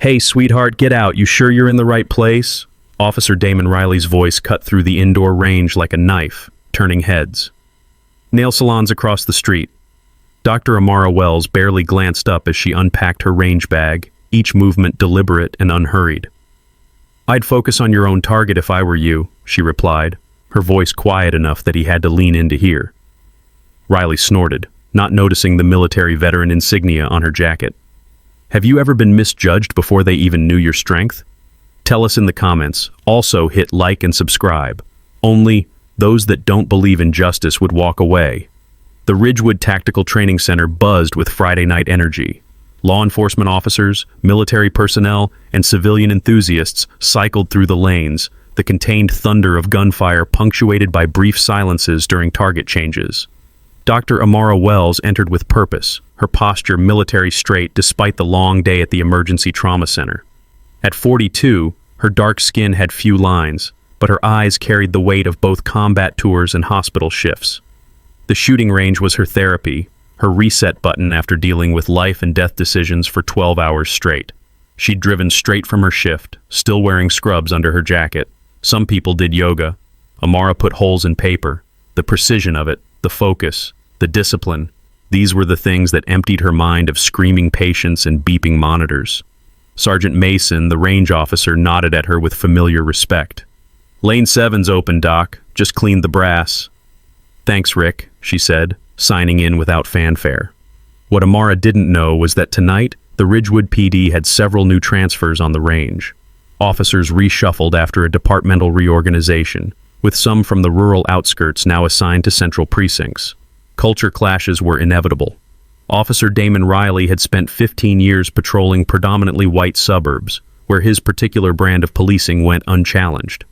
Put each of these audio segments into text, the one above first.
Hey, sweetheart, get out. You sure you're in the right place? Officer Damon Riley's voice cut through the indoor range like a knife, turning heads. Nail salons across the street. Dr. Amara Wells barely glanced up as she unpacked her range bag, each movement deliberate and unhurried. I'd focus on your own target if I were you, she replied, her voice quiet enough that he had to lean in to hear. Riley snorted, not noticing the military veteran insignia on her jacket. Have you ever been misjudged before they even knew your strength? Tell us in the comments. Also hit like and subscribe. Only those that don't believe in justice would walk away. The Ridgewood Tactical Training Center buzzed with Friday night energy. Law enforcement officers, military personnel, and civilian enthusiasts cycled through the lanes, the contained thunder of gunfire punctuated by brief silences during target changes. Dr. Amara Wells entered with purpose, her posture military straight despite the long day at the emergency trauma center. At 42, her dark skin had few lines, but her eyes carried the weight of both combat tours and hospital shifts. The shooting range was her therapy, her reset button after dealing with life and death decisions for 12 hours straight. She'd driven straight from her shift, still wearing scrubs under her jacket. Some people did yoga. Amara put holes in paper. The precision of it, the focus, the discipline, these were the things that emptied her mind of screaming patients and beeping monitors. Sergeant Mason, the range officer, nodded at her with familiar respect. Lane 7's open, Doc. Just cleaned the brass. Thanks, Rick, she said, signing in without fanfare. What Amara didn't know was that tonight, the Ridgewood PD had several new transfers on the range. Officers reshuffled after a departmental reorganization, with some from the rural outskirts now assigned to central precincts. Culture clashes were inevitable. Officer Damon Riley had spent 15 years patrolling predominantly white suburbs, where his particular brand of policing went unchallenged.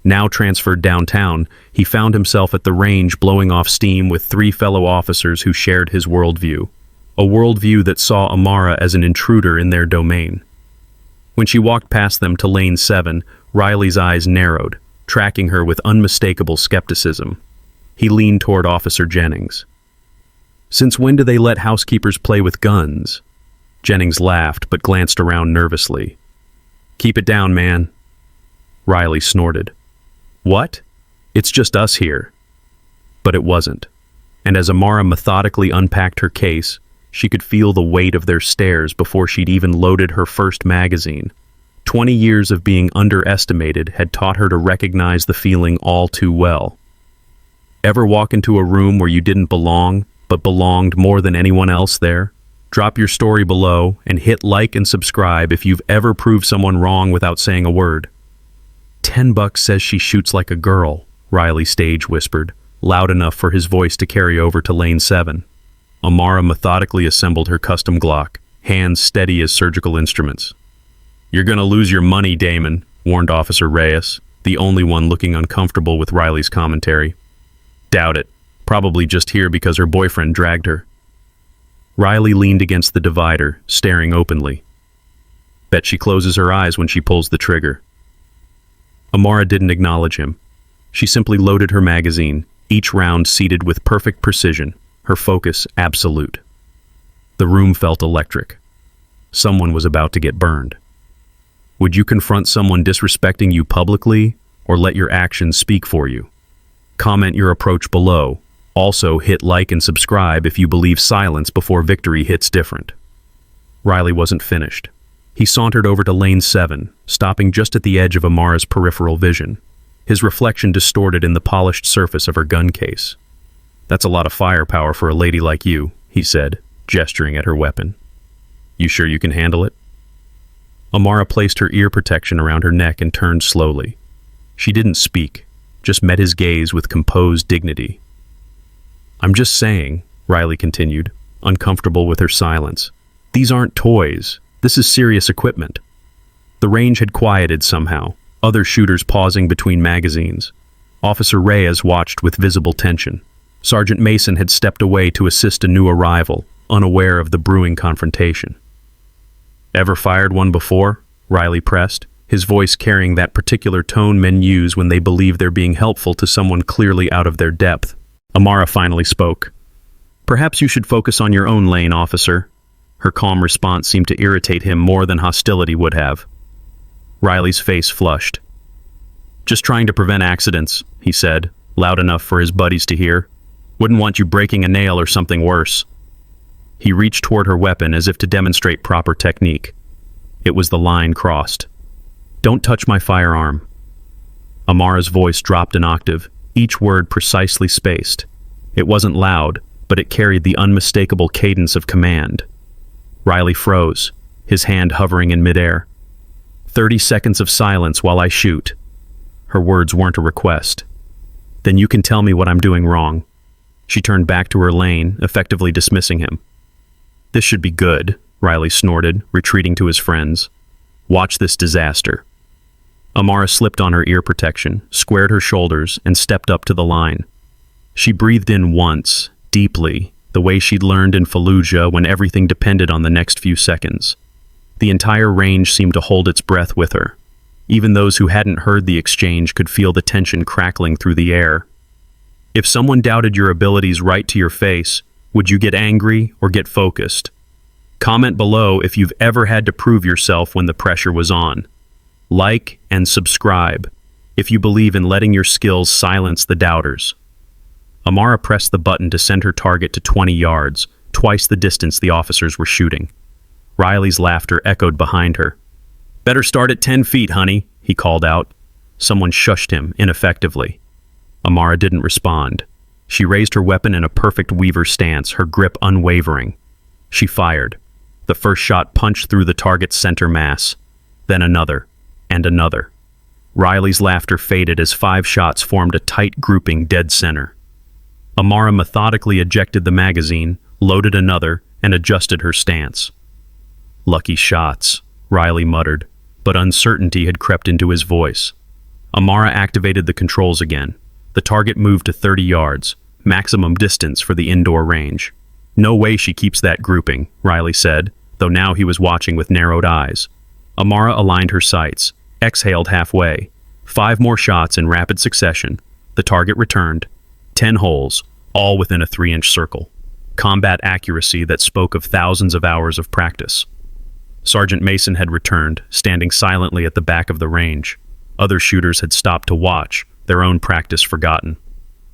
Now transferred downtown, he found himself at the range blowing off steam with 3 fellow officers who shared his worldview, a worldview that saw Amara as an intruder in their domain. When she walked past them to Lane 7, Riley's eyes narrowed, tracking her with unmistakable skepticism. He leaned toward Officer Jennings. Since when do they let housekeepers play with guns? Jennings laughed, but glanced around nervously. Keep it down, man. Riley snorted. What? It's just us here. But it wasn't. And as Amara methodically unpacked her case, she could feel the weight of their stares before she'd even loaded her first magazine. 20 years of being underestimated had taught her to recognize the feeling all too well. Ever walk into a room where you didn't belong, but belonged more than anyone else there? Drop your story below and hit like and subscribe if you've ever proved someone wrong without saying a word. $10 says she shoots like a girl, Riley stage whispered, loud enough for his voice to carry over to Lane 7. Amara methodically assembled her custom Glock, hands steady as surgical instruments. You're gonna lose your money, Damon, warned Officer Reyes, the only one looking uncomfortable with Riley's commentary. Doubt it. Probably just here because her boyfriend dragged her. Riley leaned against the divider, staring openly. Bet she closes her eyes when she pulls the trigger. Amara didn't acknowledge him. She simply loaded her magazine, each round seated with perfect precision, her focus absolute. The room felt electric. Someone was about to get burned. Would you confront someone disrespecting you publicly, or let your actions speak for you? Comment your approach below. Also, hit like and subscribe if you believe silence before victory hits different. Riley wasn't finished. He sauntered over to Lane 7, stopping just at the edge of Amara's peripheral vision, his reflection distorted in the polished surface of her gun case. That's a lot of firepower for a lady like you, he said, gesturing at her weapon. You sure you can handle it? Amara placed her ear protection around her neck and turned slowly. She didn't speak, just met his gaze with composed dignity. I'm just saying, Riley continued, uncomfortable with her silence. These aren't toys. This is serious equipment. The range had quieted somehow, other shooters pausing between magazines. Officer Reyes watched with visible tension. Sergeant Mason had stepped away to assist a new arrival, unaware of the brewing confrontation. Ever fired one before? Riley pressed, his voice carrying that particular tone men use when they believe they're being helpful to someone clearly out of their depth. Amara finally spoke. Perhaps you should focus on your own lane, officer. Her calm response seemed to irritate him more than hostility would have. Riley's face flushed. "Just trying to prevent accidents," he said, loud enough for his buddies to hear. "Wouldn't want you breaking a nail or something worse." He reached toward her weapon as if to demonstrate proper technique. It was the line crossed. "Don't touch my firearm." Amara's voice dropped an octave, each word precisely spaced. It wasn't loud, but it carried the unmistakable cadence of command. Riley froze, his hand hovering in midair. 30 seconds of silence while I shoot." Her words weren't a request. "Then you can tell me what I'm doing wrong." She turned back to her lane, effectively dismissing him. "This should be good," Riley snorted, retreating to his friends. "Watch this disaster." Amara slipped on her ear protection, squared her shoulders, and stepped up to the line. She breathed in once, deeply, the way she'd learned in Fallujah when everything depended on the next few seconds. The entire range seemed to hold its breath with her. Even those who hadn't heard the exchange could feel the tension crackling through the air. If someone doubted your abilities right to your face, would you get angry or get focused? Comment below if you've ever had to prove yourself when the pressure was on. Like and subscribe if you believe in letting your skills silence the doubters. Amara pressed the button to send her target to 20 yards, twice the distance the officers were shooting. Riley's laughter echoed behind her. "Better start at 10 feet, honey," he called out. Someone shushed him ineffectively. Amara didn't respond. She raised her weapon in a perfect Weaver stance, her grip unwavering. She fired. The first shot punched through the target's center mass. Then another, and another. Riley's laughter faded as 5 shots formed a tight grouping dead center. Amara methodically ejected the magazine, loaded another, and adjusted her stance. "Lucky shots," Riley muttered, but uncertainty had crept into his voice. Amara activated the controls again. The target moved to 30 yards, maximum distance for the indoor range. "No way she keeps that grouping," Riley said, though now he was watching with narrowed eyes. Amara aligned her sights, exhaled halfway. 5 more shots in rapid succession. The target returned. 10 holes, all within a 3-inch circle. Combat accuracy that spoke of thousands of hours of practice. Sergeant Mason had returned, standing silently at the back of the range. Other shooters had stopped to watch, their own practice forgotten.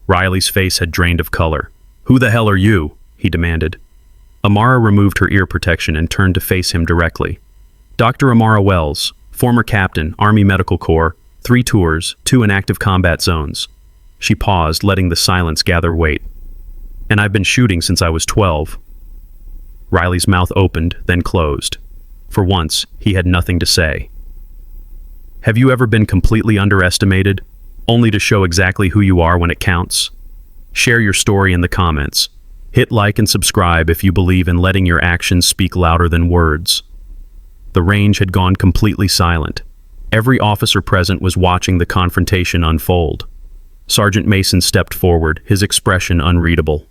Riley's face had drained of color. "Who the hell are you?" he demanded. Amara removed her ear protection and turned to face him directly. "Dr. Amara Wells, former captain, Army Medical Corps, 3 tours, 2 in active combat zones." She paused, letting the silence gather weight. "And I've been shooting since I was 12. Riley's mouth opened, then closed. For once, he had nothing to say. "Have you ever been completely underestimated, only to show exactly who you are when it counts? Share your story in the comments. Hit like and subscribe if you believe in letting your actions speak louder than words." The range had gone completely silent. Every officer present was watching the confrontation unfold. Sergeant Mason stepped forward, his expression unreadable.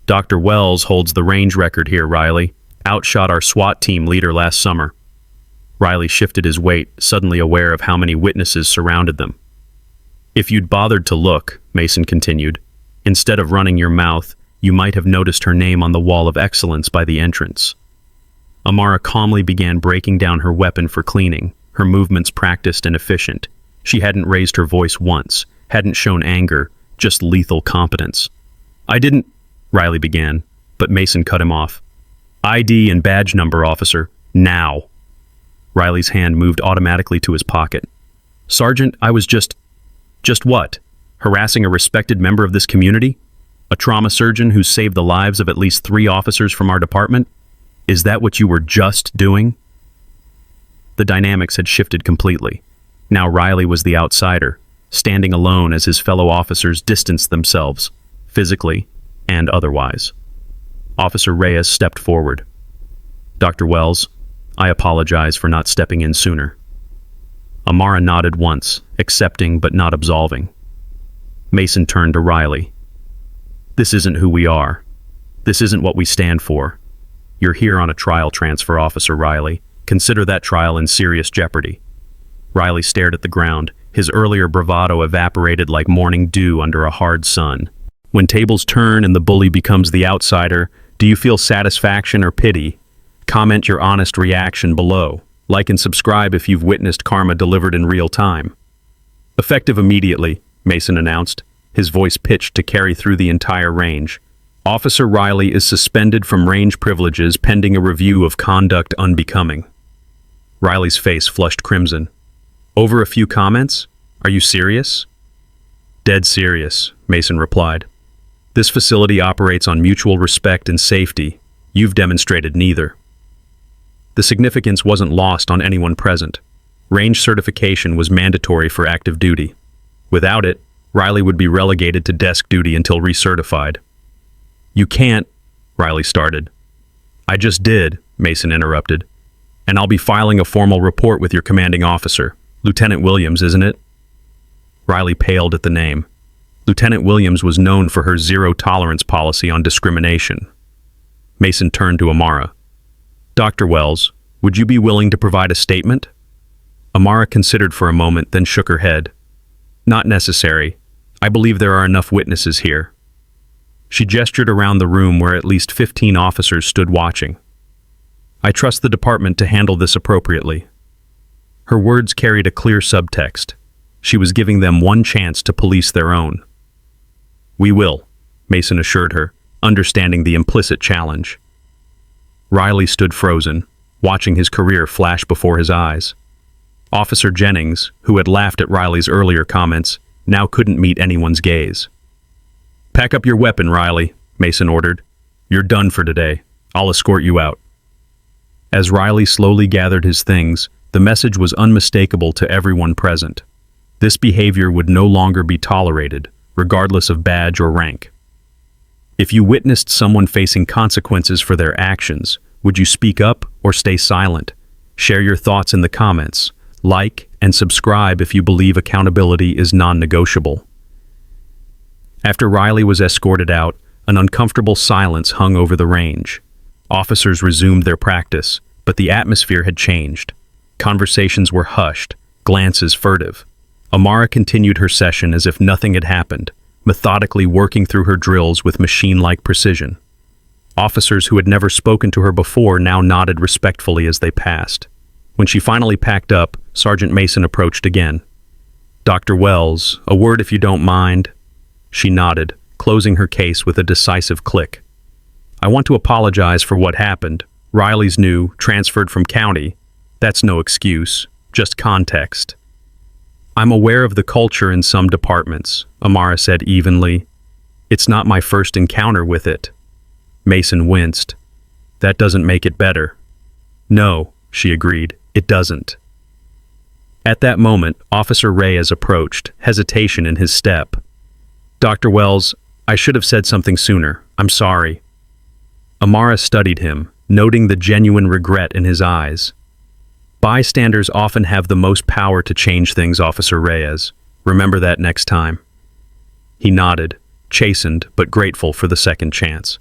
"Dr. Wells holds the range record here, Riley. Outshot our SWAT team leader last summer." Riley shifted his weight, suddenly aware of how many witnesses surrounded them. "If you'd bothered to look," Mason continued, "instead of running your mouth, you might have noticed her name on the wall of excellence by the entrance." Amara calmly began breaking down her weapon for cleaning, her movements practiced and efficient. She hadn't raised her voice once, hadn't shown anger, just lethal competence. "I didn't," Riley began, but Mason cut him off. "ID and badge number, officer, now." Riley's hand moved automatically to his pocket. "Sergeant, I was just what? Harassing a respected member of this community? A trauma surgeon who saved the lives of at least 3 officers from our department? Is that what you were just doing?" The dynamics had shifted completely. Now Riley was the outsider, standing alone as his fellow officers distanced themselves, physically and otherwise. Officer Reyes stepped forward. "Dr. Wells, I apologize for not stepping in sooner." Amara nodded once, accepting but not absolving. Mason turned to Riley. "This isn't who we are. This isn't what we stand for. You're here on a trial transfer, Officer Riley. Consider that trial in serious jeopardy." Riley stared at the ground, his earlier bravado evaporated like morning dew under a hard sun. When tables turn and the bully becomes the outsider, do you feel satisfaction or pity? Comment your honest reaction below. Like and subscribe if you've witnessed karma delivered in real time. Effective immediately, Mason announced, his voice pitched to carry through the entire range. Officer Riley is suspended from range privileges pending a review of conduct unbecoming. Riley's face flushed crimson. Over a few comments? Are you serious? Dead serious, Mason replied. This facility operates on mutual respect and safety. You've demonstrated neither. The significance wasn't lost on anyone present. Range certification was mandatory for active duty. Without it, Riley would be relegated to desk duty until recertified. You can't, Riley started. I just did, Mason interrupted. And I'll be filing a formal report with your commanding officer. Lieutenant Williams, isn't it? Riley paled at the name. Lieutenant Williams was known for her zero-tolerance policy on discrimination. Mason turned to Amara. Dr. Wells, would you be willing to provide a statement? Amara considered for a moment, then shook her head. Not necessary. I believe there are enough witnesses here. She gestured around the room where at least 15 officers stood watching. I trust the department to handle this appropriately. Her words carried a clear subtext. She was giving them one chance to police their own. We will, Mason assured her, understanding the implicit challenge. Riley stood frozen, watching his career flash before his eyes. Officer Jennings, who had laughed at Riley's earlier comments, now couldn't meet anyone's gaze. Pack up your weapon, Riley, Mason ordered. You're done for today. I'll escort you out. As Riley slowly gathered his things, the message was unmistakable to everyone present. This behavior would no longer be tolerated, regardless of badge or rank. If you witnessed someone facing consequences for their actions, would you speak up or stay silent? Share your thoughts in the comments. Like and subscribe if you believe accountability is non-negotiable. After Riley was escorted out, an uncomfortable silence hung over the range. Officers resumed their practice, but the atmosphere had changed. Conversations were hushed, glances furtive. Amara continued her session as if nothing had happened, methodically working through her drills with machine-like precision. Officers who had never spoken to her before now nodded respectfully as they passed. When she finally packed up, Sergeant Mason approached again. Dr. Wells, a word if you don't mind. She nodded, closing her case with a decisive click. I want to apologize for what happened. Riley's new, transferred from county. That's no excuse, just context. I'm aware of the culture in some departments, Amara said evenly. It's not my first encounter with it. Mason winced. That doesn't make it better. No, she agreed, it doesn't. At that moment, Officer Reyes approached, hesitation in his step. Dr. Wells, I should have said something sooner. I'm sorry. Amara studied him, noting the genuine regret in his eyes. Bystanders often have the most power to change things, Officer Reyes. Remember that next time. He nodded, chastened but grateful for the second chance.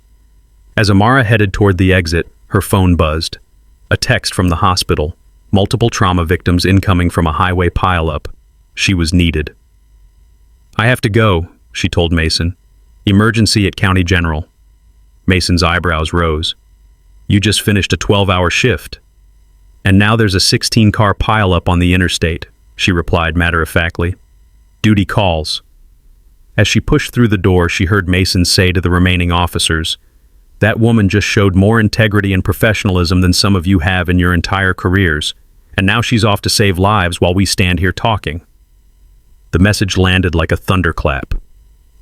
As Amara headed toward the exit, her phone buzzed. A text from the hospital. Multiple trauma victims incoming from a highway pileup. She was needed. I have to go, she told Mason. Emergency at County General. Mason's eyebrows rose. You just finished a 12-hour shift. And now there's a 16-car pileup on the interstate, she replied matter-of-factly. Duty calls. As she pushed through the door, she heard Mason say to the remaining officers, That woman just showed more integrity and professionalism than some of you have in your entire careers, and now she's off to save lives while we stand here talking. The message landed like a thunderclap.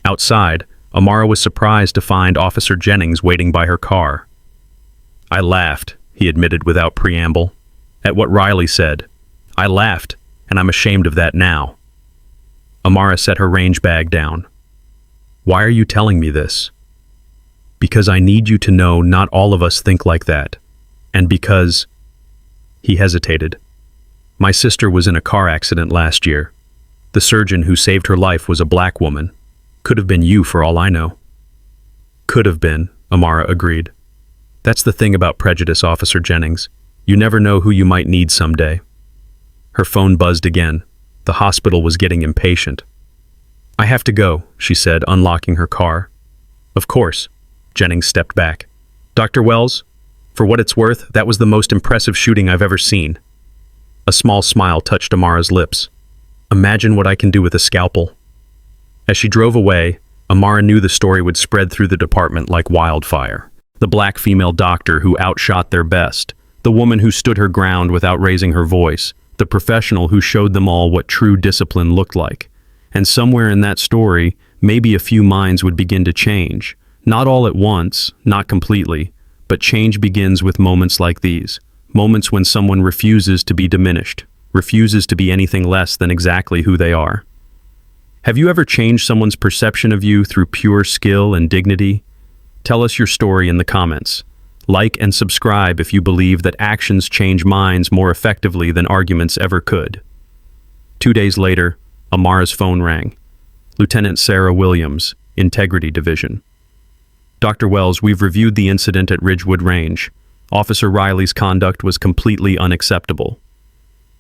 Outside, Amara was surprised to find Officer Jennings waiting by her car. I laughed, he admitted without preamble, at what Riley said. I laughed, and I'm ashamed of that now. Amara set her range bag down. Why are you telling me this? Because I need you to know not all of us think like that. And because... He hesitated. My sister was in a car accident last year. The surgeon who saved her life was a black woman. Could have been you for all I know. Could have been, Amara agreed. That's the thing about prejudice, Officer Jennings. You never know who you might need someday. Her phone buzzed again. The hospital was getting impatient. I have to go, she said, unlocking her car. Of course. Jennings stepped back. Dr. Wells? For what it's worth, that was the most impressive shooting I've ever seen. A small smile touched Amara's lips. Imagine what I can do with a scalpel. As she drove away, Amara knew the story would spread through the department like wildfire. The black female doctor who outshot their best, the woman who stood her ground without raising her voice, the professional who showed them all what true discipline looked like. And somewhere in that story, maybe a few minds would begin to change. Not all at once, not completely, but change begins with moments like these. Moments when someone refuses to be diminished, refuses to be anything less than exactly who they are. Have you ever changed someone's perception of you through pure skill and dignity? Tell us your story in the comments. Like and subscribe if you believe that actions change minds more effectively than arguments ever could. 2 days later, Amara's phone rang. Lieutenant Sarah Williams, Integrity Division. Dr. Wells, we've reviewed the incident at Ridgewood Range. Officer Riley's conduct was completely unacceptable.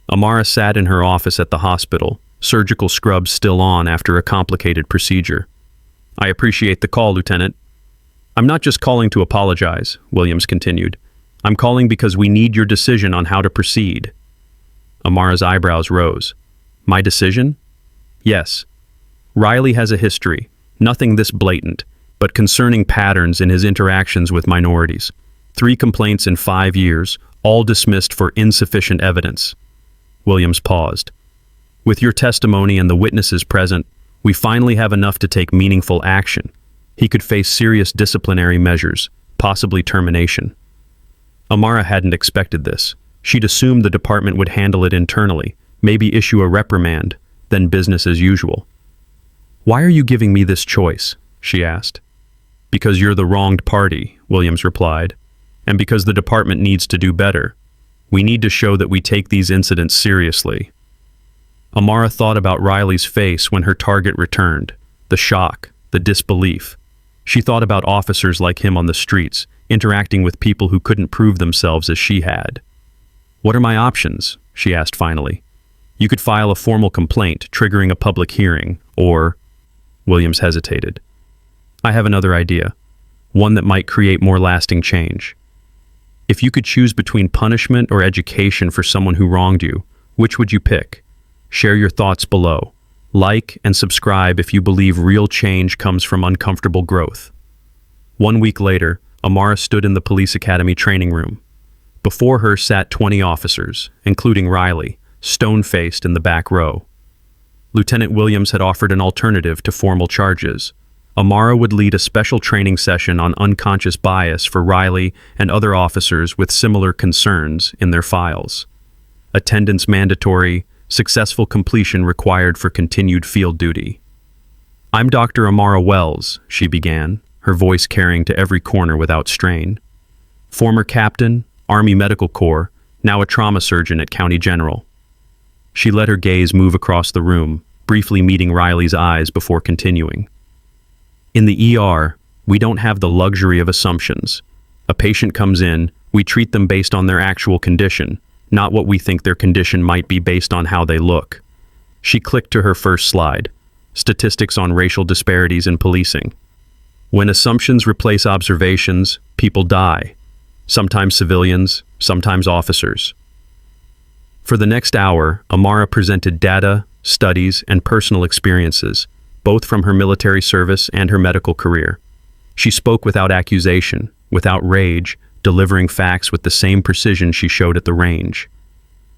Amara sat in her office at the hospital, surgical scrubs still on after a complicated procedure. I appreciate the call, Lieutenant. I'm not just calling to apologize, Williams continued. I'm calling because we need your decision on how to proceed. Amara's eyebrows rose. My decision? Yes. Riley has a history, nothing this blatant, but concerning patterns in his interactions with minorities. 3 complaints in 5 years, all dismissed for insufficient evidence. Williams paused. With your testimony and the witnesses present, we finally have enough to take meaningful action. He could face serious disciplinary measures, possibly termination. Amara hadn't expected this. She'd assumed the department would handle it internally, maybe issue a reprimand, then business as usual. Why are you giving me this choice? She asked. Because you're the wronged party, Williams replied, and because the department needs to do better. We need to show that we take these incidents seriously. Amara thought about Riley's face when her target returned, the shock, the disbelief. She thought about officers like him on the streets, interacting with people who couldn't prove themselves as she had. What are my options? She asked finally. You could file a formal complaint, triggering a public hearing, or... Williams hesitated. I have another idea, one that might create more lasting change. If you could choose between punishment or education for someone who wronged you, which would you pick? Share your thoughts below. Like and subscribe if you believe real change comes from uncomfortable growth. 1 week later, Amara stood in the police academy training room. Before her sat 20 officers, including Riley, stone-faced in the back row. Lieutenant Williams had offered an alternative to formal charges. Amara would lead a special training session on unconscious bias for Riley and other officers with similar concerns in their files. Attendance mandatory, successful completion required for continued field duty. I'm Dr. Amara Wells, she began, her voice carrying to every corner without strain. Former captain, Army Medical Corps, now a trauma surgeon at County General. She let her gaze move across the room, briefly meeting Riley's eyes before continuing. In the ER, we don't have the luxury of assumptions. A patient comes in, we treat them based on their actual condition, not what we think their condition might be based on how they look. She clicked to her first slide, statistics on racial disparities in policing. When assumptions replace observations, people die. Sometimes civilians, sometimes officers. For the next hour, Amara presented data, studies, and personal experiences, both from her military service and her medical career. She spoke without accusation, without rage, delivering facts with the same precision she showed at the range.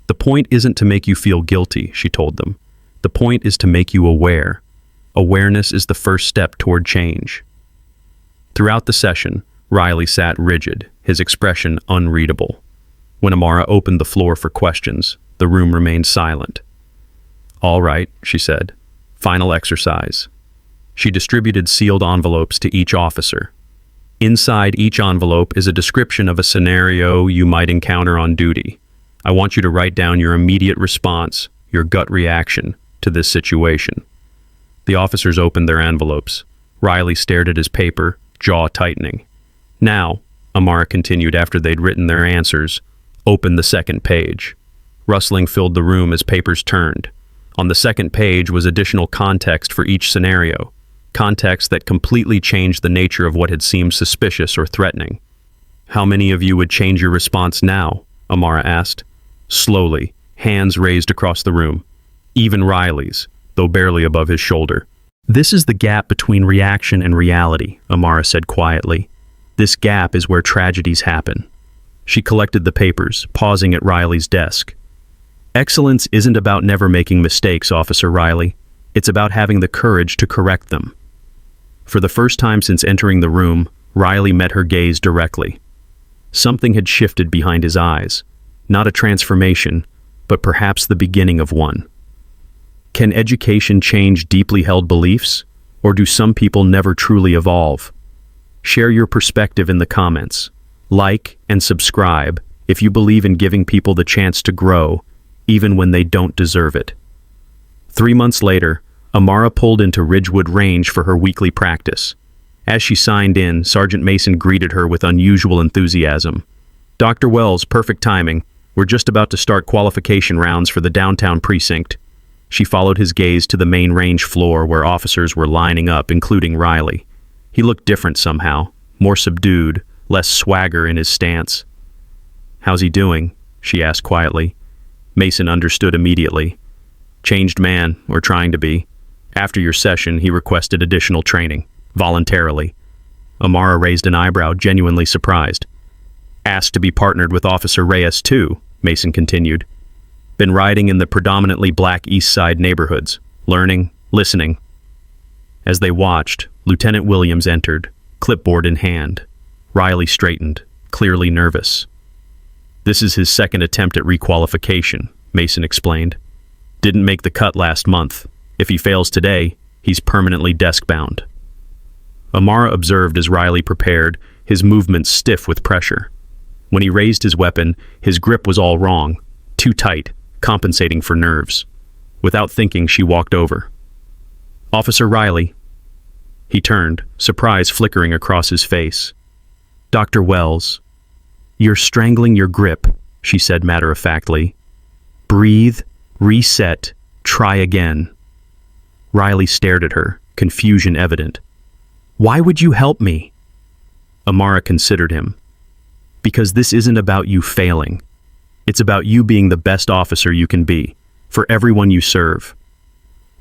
The point isn't to make you feel guilty, she told them. The point is to make you aware. Awareness is the first step toward change. Throughout the session, Riley sat rigid, his expression unreadable. When Amara opened the floor for questions, the room remained silent. All right, she said. Final exercise. She distributed sealed envelopes to each officer. Inside each envelope is a description of a scenario you might encounter on duty. I want you to write down your immediate response, your gut reaction, to this situation. The officers opened their envelopes. Riley stared at his paper, jaw tightening. Now, Amara continued after they'd written their answers, open the second page. Rustling filled the room as papers turned. On the second page was additional context for each scenario. Context that completely changed the nature of what had seemed suspicious or threatening. How many of you would change your response now? Amara asked. Slowly, hands raised across the room. Even Riley's, though barely above his shoulder. This is the gap between reaction and reality, Amara said quietly. This gap is where tragedies happen. She collected the papers, pausing at Riley's desk. Excellence isn't about never making mistakes, Officer Riley. It's about having the courage to correct them. For the first time since entering the room, Riley met her gaze directly. Something had shifted behind his eyes. Not a transformation, but perhaps the beginning of one. Can education change deeply held beliefs, or do some people never truly evolve? Share your perspective in the comments. Like and subscribe if you believe in giving people the chance to grow, even when they don't deserve it. 3 months later, Amara pulled into Ridgewood Range for her weekly practice. As she signed in, Sergeant Mason greeted her with unusual enthusiasm. Dr. Wells, perfect timing. We're just about to start qualification rounds for the downtown precinct. She followed his gaze to the main range floor where officers were lining up, including Riley. He looked different somehow, more subdued, less swagger in his stance. How's he doing? She asked quietly. Mason understood immediately. Changed man, or trying to be. After your session, he requested additional training, voluntarily. Amara raised an eyebrow, genuinely surprised. Asked to be partnered with Officer Reyes too, Mason continued. Been riding in the predominantly black East Side neighborhoods, learning, listening. As they watched, Lieutenant Williams entered, clipboard in hand. Riley straightened, clearly nervous. This is his second attempt at requalification, Mason explained. Didn't make the cut last month. If he fails today, he's permanently desk-bound. Amara observed as Riley prepared, his movements stiff with pressure. When he raised his weapon, his grip was all wrong, too tight, compensating for nerves. Without thinking, she walked over. Officer Riley. He turned, surprise flickering across his face. Dr. Wells. You're strangling your grip, she said matter-of-factly. Breathe, reset, try again. Riley stared at her, confusion evident. Why would you help me? Amara considered him. Because this isn't about you failing. It's about you being the best officer you can be, for everyone you serve.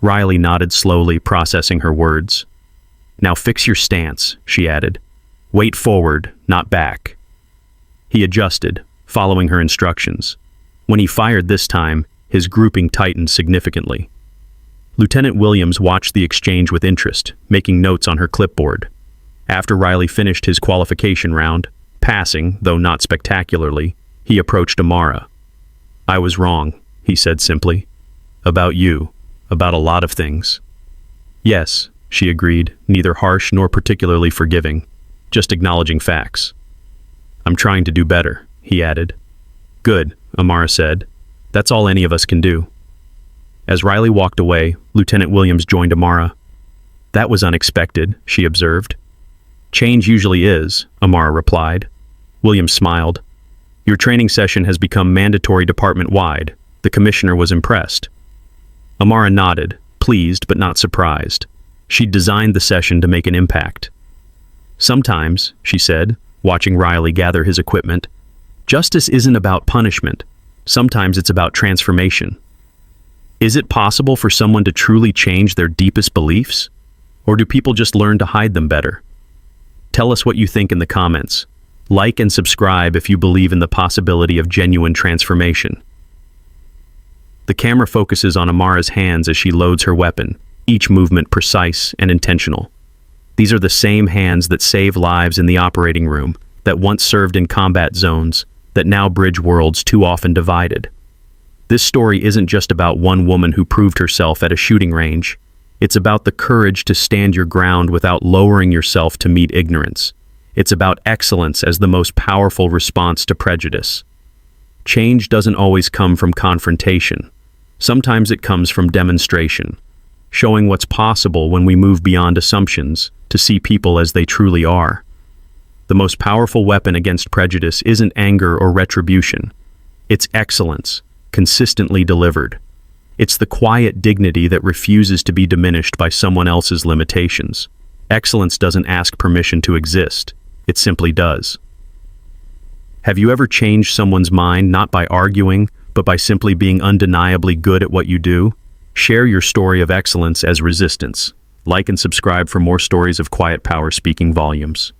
Riley nodded slowly, processing her words. Now fix your stance, she added. Wait forward, not back. He adjusted, following her instructions. When he fired this time, his grouping tightened significantly. Lieutenant Williams watched the exchange with interest, making notes on her clipboard. After Riley finished his qualification round, passing, though not spectacularly, he approached Amara. I was wrong, he said simply. About you, about a lot of things. Yes, she agreed, neither harsh nor particularly forgiving, just acknowledging facts. I'm trying to do better, he added. Good, Amara said. That's all any of us can do. As Riley walked away, Lieutenant Williams joined Amara. That was unexpected, she observed. Change usually is, Amara replied. Williams smiled. Your training session has become mandatory department-wide. The commissioner was impressed. Amara nodded, pleased but not surprised. She'd designed the session to make an impact. Sometimes, she said, watching Riley gather his equipment, justice isn't about punishment. Sometimes it's about transformation. Is it possible for someone to truly change their deepest beliefs? Or do people just learn to hide them better? Tell us what you think in the comments. Like and subscribe if you believe in the possibility of genuine transformation. The camera focuses on Amara's hands as she loads her weapon, each movement precise and intentional. These are the same hands that save lives in the operating room, that once served in combat zones, that now bridge worlds too often divided. This story isn't just about one woman who proved herself at a shooting range. It's about the courage to stand your ground without lowering yourself to meet ignorance. It's about excellence as the most powerful response to prejudice. Change doesn't always come from confrontation. Sometimes it comes from demonstration, showing what's possible when we move beyond assumptions to see people as they truly are. The most powerful weapon against prejudice isn't anger or retribution. It's excellence, consistently delivered. It's the quiet dignity that refuses to be diminished by someone else's limitations. Excellence doesn't ask permission to exist. It simply does. Have you ever changed someone's mind not by arguing, but by simply being undeniably good at what you do? Share your story of excellence as resistance. Like and subscribe for more stories of quiet power speaking volumes.